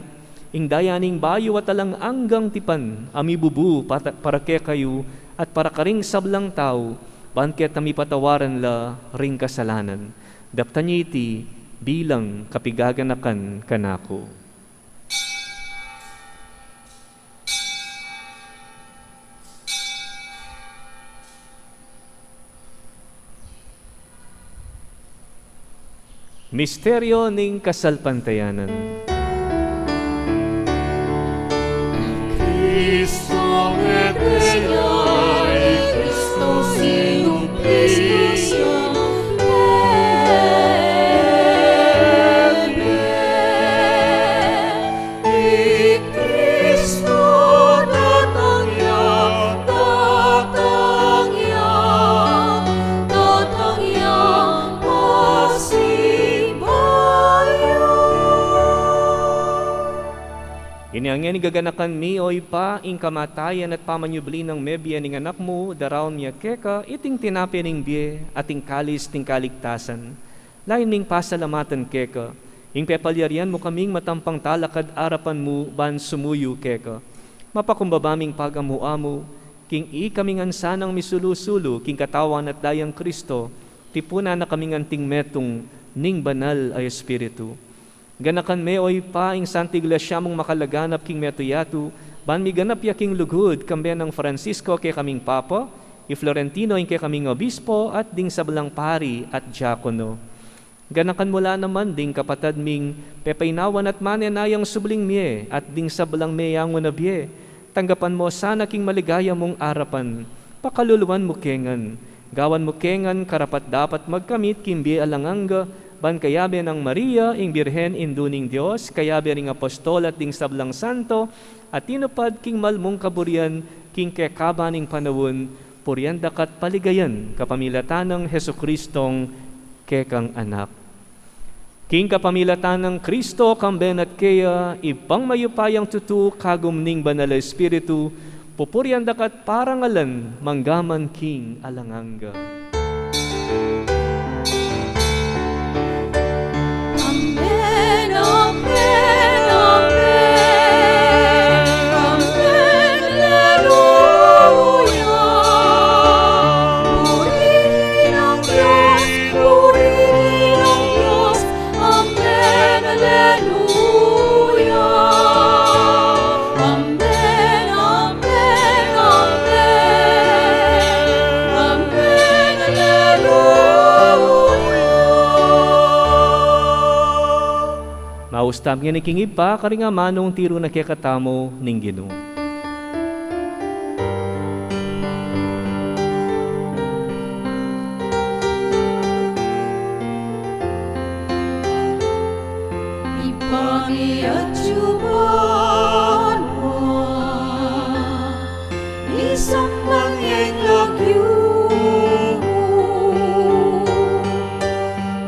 ing dayaning bayo at alang anggang tipan, amibubu para ke kayo, at para karing sablang tao, banket ami patawaran la ring kasalanan. Daptan niya iti bilang kapigaganakan kanako. Misteryo ning kasalpantayanan. Cristo Ecclesiae, Christus in Ngayon gaganakan mi o ipa, ing kamatayan at pamanyubli ng mebya ning anak mo, daraw niya keka, iting tinapi ning biye, ating kalis ting kaligtasan. Lain ning pasalamatan keka, ing pepalyarian mo kaming matampang talakad arapan mo, ban sumuyo keka. Mapakumbabaming pagamuamo, king kaming ansanang misulu-sulu, king katawan at dayang Kristo, tipuna na kaming anting metong, ning banal ay Espiritu. Ganakan me oy pa ing Santa Iglesia mong makalaganap king metuyatu, ban mi ganap ya king lugod kambe ng Francisco kay kaming Papa, i Florentino ing kay kaming Obispo at ding sablang pari at diakono. Ganakan mula naman ding kapatad ming pepainawan at manenayang subling mie at ding sablang meyangon na bie. Tanggapan mo sana king maligaya mong arapan, pakaluluan mo kengan, gawan mo kengan karapat dapat magkamit kimbi alanganga, ban kayabe ng Maria, ing Birhen induning Diyos, kayabe ring apostol at ding sablang santo, at tinupad king malmong kaburian, king kekabaning panawon, purian dakat paligayan, kapamilatan ng Hesukristong kekang anak. King kapamilatan ng Kristo, kamben at kaya, ipang mayupayang tutu, kagumning banal na Espiritu, pupurian dakat parangalan, manggaman king alanganga. Amen, amen, amen, amen, alleluia. Purihin ang Diyos, purihin ang Diyos, amen, alleluia. Amen, amen, amen, amen, alleluia. Maustam nga nikingib pa, karinga manong tiro na kekatamo ning Ginoo. Ipangiyatsuban mo, isang mangyeng lagyo,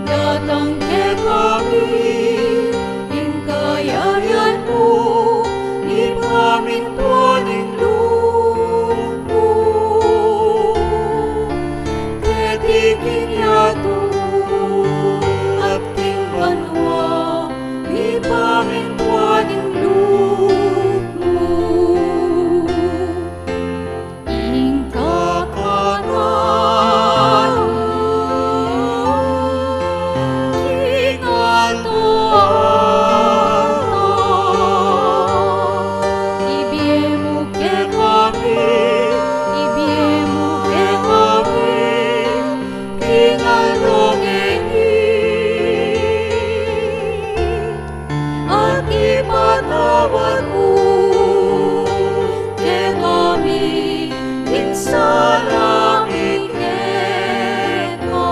datang ke kami, ingkayayan mo, ipamintuaning lupo, ketiking yato, at king banwa, ipamintuaning lupo, ingkakanan, king alto, ibiemu ke kami, ibiemu ke kami, king alongengi, at ipatawad mo ke kami, insalamin keka,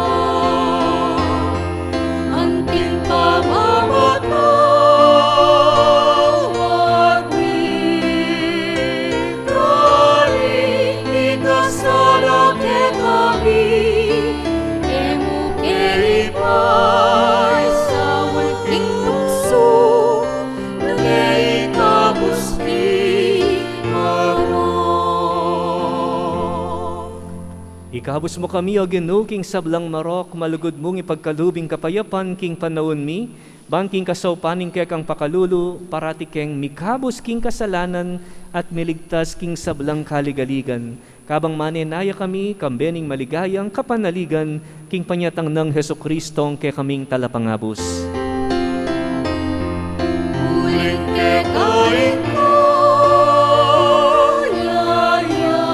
anting pamamatawad mi, karing ikasala ke kami, emu ke ipay sa walking tukso, nangyaikabuski araw. Ikabos mo kami o Ginoo king sablang marok, malugod mong ipagkalubing kapayapan king panawon mi, ban king kasaupaning kekang pakalulu, parati keng mikabos king kasalanan at miligtas king sablang kaligaligan. Kabang manenaya kami, kambening maligayang kapanaligan, king panyatang ng Hesukristong ke kaming talapangabos. Uling ke kain ko, yaya,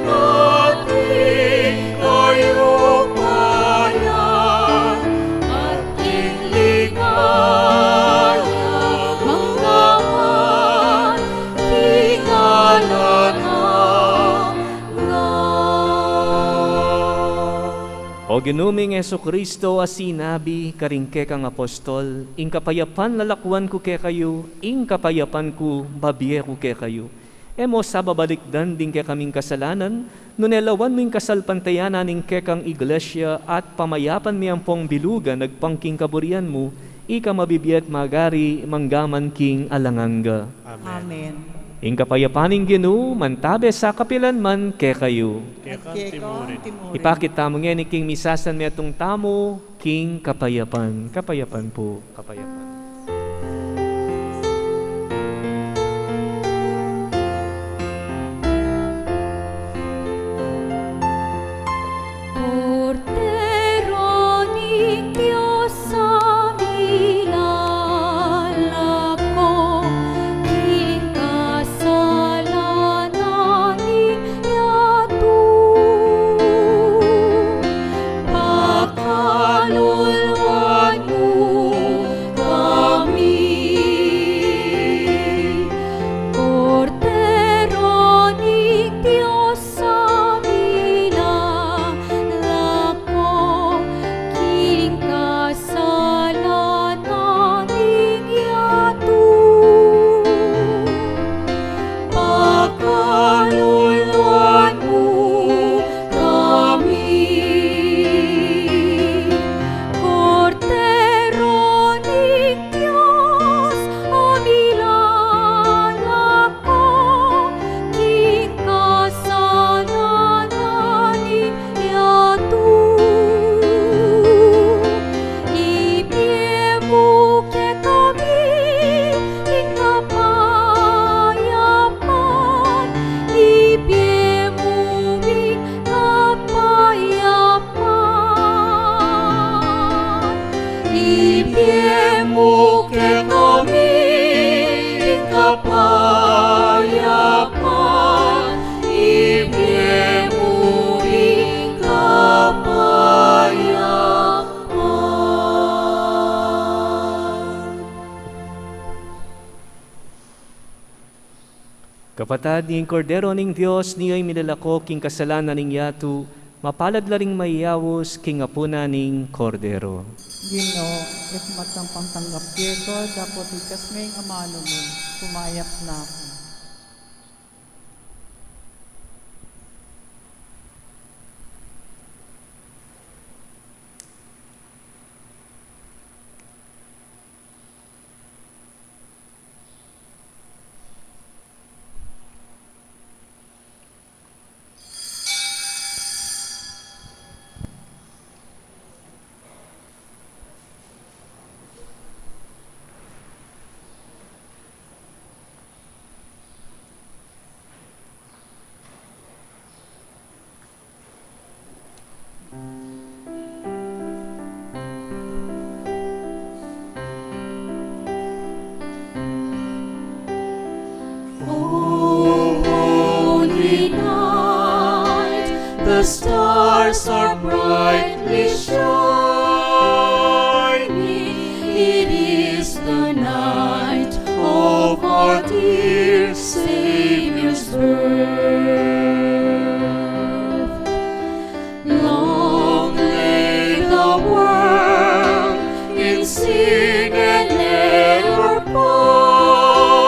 at ikayo payan, at ligaya, manggaman, kingalan O ginuming Hesukristo a sinabi karingke kang apostol, ing kapayapan lalakwan ko ke kayo, ing kapayapan ko babiye ko ke kayo. Emo sa babalikdan din ke kaming kasalanan, nunelawan mo yung kasalpantayanan ing ke kang iglesia at pamayapan mi ang pong bilugan nagpangking kaburian mo, ika mabibiyat magari manggaman king alanganga. Amen. Ing kapayapaning Ginoo mantabe sa kapilan man ke kayo. At kekong timurin. Ipakita mo ngayon king misasan mi atong tamo king kapayapan. Kapayapan po, kapayapan. Portero ni Diyos sa milalako, king kasalanan niyato. Pakaluluan mo kami. Portero ni Diyos sa milalako, king kasalanan niyato. Pakaluluan mo kami. Portero ni Diyos amilalako, king kasalanan niyato. Ibiemo ke kami ing kapayapan, ibiemo ing kapayapan. Ibiemo ke kami ing kapayapan, ibiemo ing kapayapan. Kapatad ning kordero ning Dios niyo'y milalako king kasalanan ning yatu, mapalad laring mayawos king apuna ning kordero. Ginoo, ikmat ng pangtanggap ko, dapat ikas ngayong amano mo, pumayap na ako. Holy night, the stars are brightly shining. It is the night of our dear Savior's birth. Long lay the world in sin and error pining,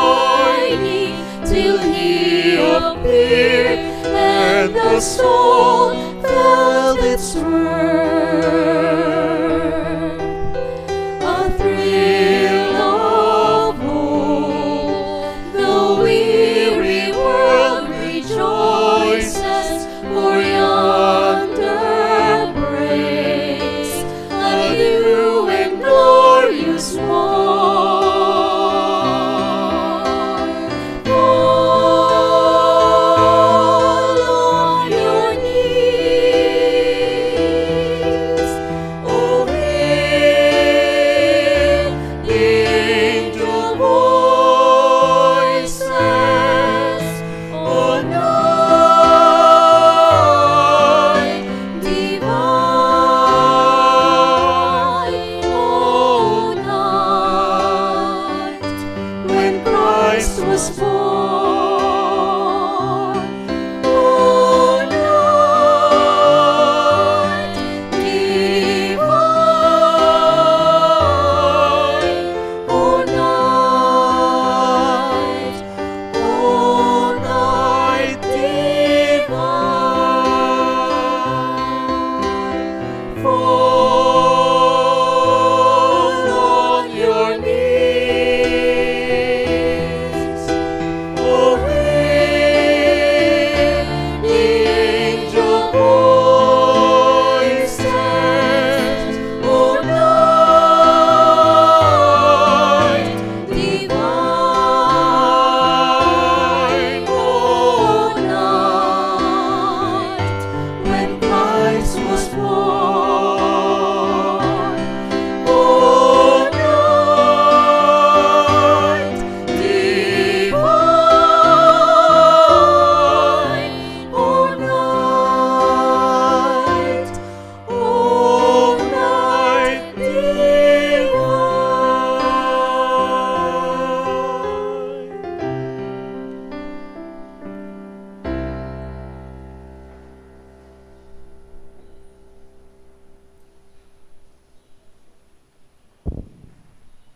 till He appeared and the soul felt its worth. A thrill of hope, the weary world rejoices, for yonder breaks a new and glorious morn. Fall on your knees.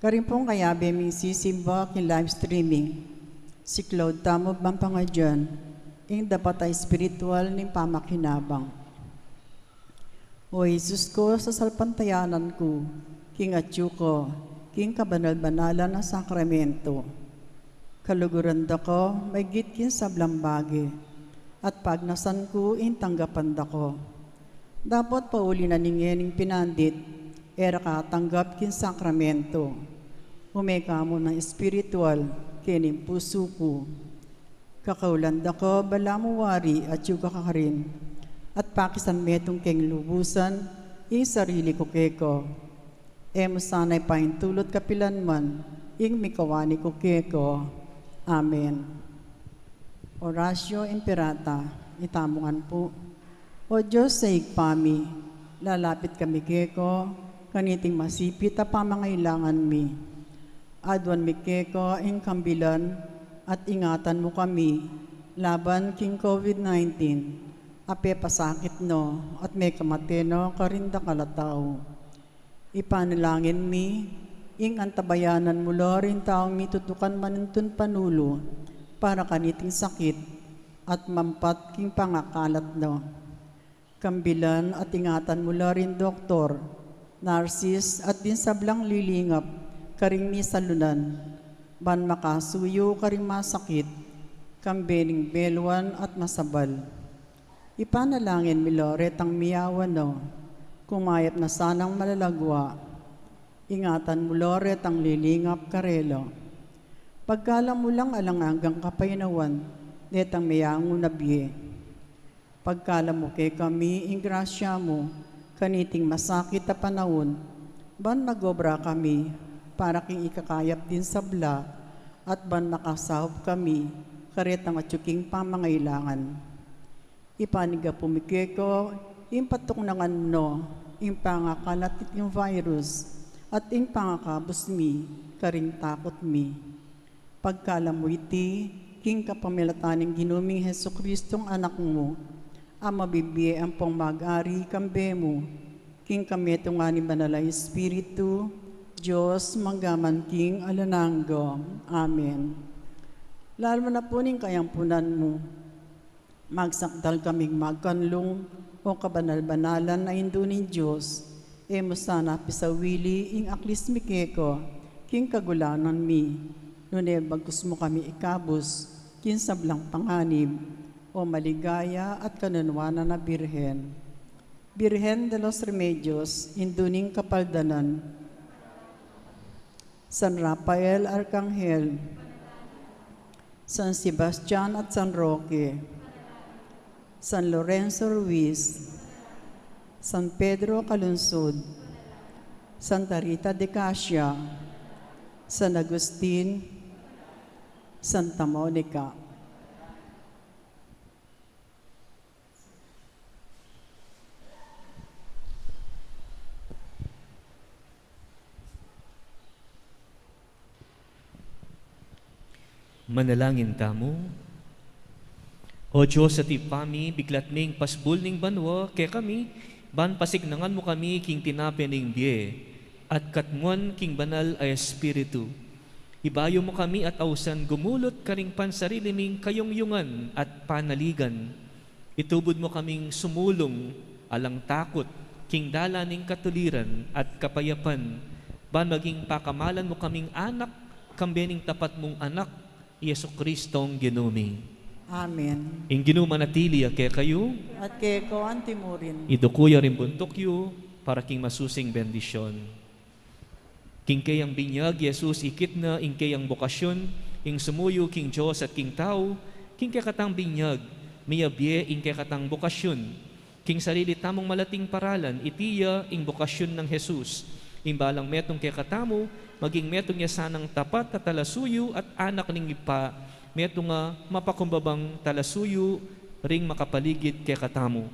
Karin pong kaya beming sisimba kin live streaming. Si Claude tamo bang pangadyan, ing dapat ay spiritual ning pamakinabang. O Jesus ko, sa salpantayanan ko, king atyu ko, king kabanal-banalan na sakramento. Kaluguran da ko, may gitkin sa blambagi, at pagnasan ko, in tanggapan da ko. Dapat pauli na ningening pinandit, era katanggap kin sakramento. Umeka mo ng spiritual, kining puso ko. Kakaulan da ko, bala mo wari at yuga ka rin. At pakisan metong keng lubusan, ing sarili ko keko. Emo sanay paintulot kapilan man, ing mikawani ko keko. Amen. Oratio Imperata, itamungan po. O Diyos sa igpami, lalapit kami keko, kaniting masipit a pamangailangan mi. Adwan mi keko ing kambilan, at ingatan mo kami, laban king COVID-19. Ape pasakit no, at may kamateno karinda kalataw. Ipanalangin mi, ing antabayanan mo rin taong mitutukan manintun panulo, para kaniting sakit, at mampat king pangakalat no. Kambilan at ingatan mo rin doktor, narsis at din sablang lilingap, karing mi salunan, ban makasuyo karing masakit, kambening belwan at masabal. Ipanalangin mi Loret ang miyawan no, kumayat na sanang malalagwa. Ingatan mo Loret ang lilingap karelo. Pagkala mo lang alangagang kapaynawan, netang miyango nabye. Pagkala mo kay kami, ingrasya mo, kaniting masakit na panahon, ban magobra kami, para king ikakayap din sa bla, at ban makasahop kami, karetang at yuking pamangailangan. Ipaniga pumikeko, impatok nangan no, impangakalatit yung virus, at impangakabos mi, karing takot mi. Pagkala mo iti, king kapamilataning ginuming Heso Kristong anak mo, ang mabibiye ang pong mag-ari kambe mo, king kameto nga ni Banalay Espiritu, Diyos manggaman king alananggo. Amen. Lalo na po ning kayampunan mo, magsakdal kaming magkanlong o kabanal-banalan na indunin Diyos, emo sana pisawili ing aklis mikeko, king kagulanan mi, nune bagus mo kami ikabos, kin sablang panganib, o maligaya at kanunwana na Birhen. Birhen de los Remedios, induning kapaldanan, San Rafael Arcangel, San Sebastian at San Roque, San Lorenzo Ruiz, San Pedro Calunsod, Santa Rita de Casia, San Agustin, Santa Monica. Manalangin tamo. O Diyos sa tipami, biglat ning pasbul ning banwa, kaya kami, ban pasignangan mo kami king tinapin ning biye, at katmuan king banal ay espiritu. Ibayo mo kami at ausan gumulot karing pansarili ning kayongyungan at panaligan. Itubod mo kaming sumulong, alang takot, king dala ning katuliran at kapayapan, ban maging pakamalan mo kaming anak, kambening tapat mong anak, Yesu Kristong ginuming. Amen. Ing ginumanatili kaya kayo, At kay ko antimurin. idukuya rin buntok yu, para king masusing bendisyon. King kayang binyag, Jesus ikit na, ing kayang bokasyon, ing sumuyo, king Diyos at king tao, king kakatang binyag, miyabye, ing kakatang bokasyon, king sarili tamong malating paralan, itiya, ing bokasyon ng Jesus, ing balang metong kakatamo, maging metong niya sanang tapat at talasuyo at anak ning ipa, meto nga mapakumbabang talasuyo, ring makapaligid kay katamo.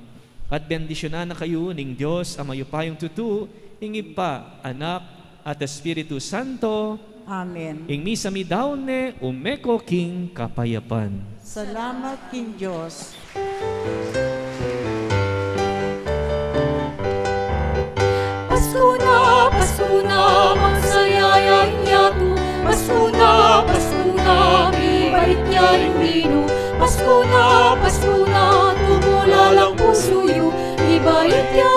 At bendisyonan na kayo ning Diyos ang mayupayong tutu, ing ipa, anak, at Espiritu Santo, Amen. ing misa mi daune, umeko king kapayapan. Salamat King Diyos. Pasuna, pasuna, magsayayay yaring bino. Pasko na, tumula lang puso yu. Ibayat ya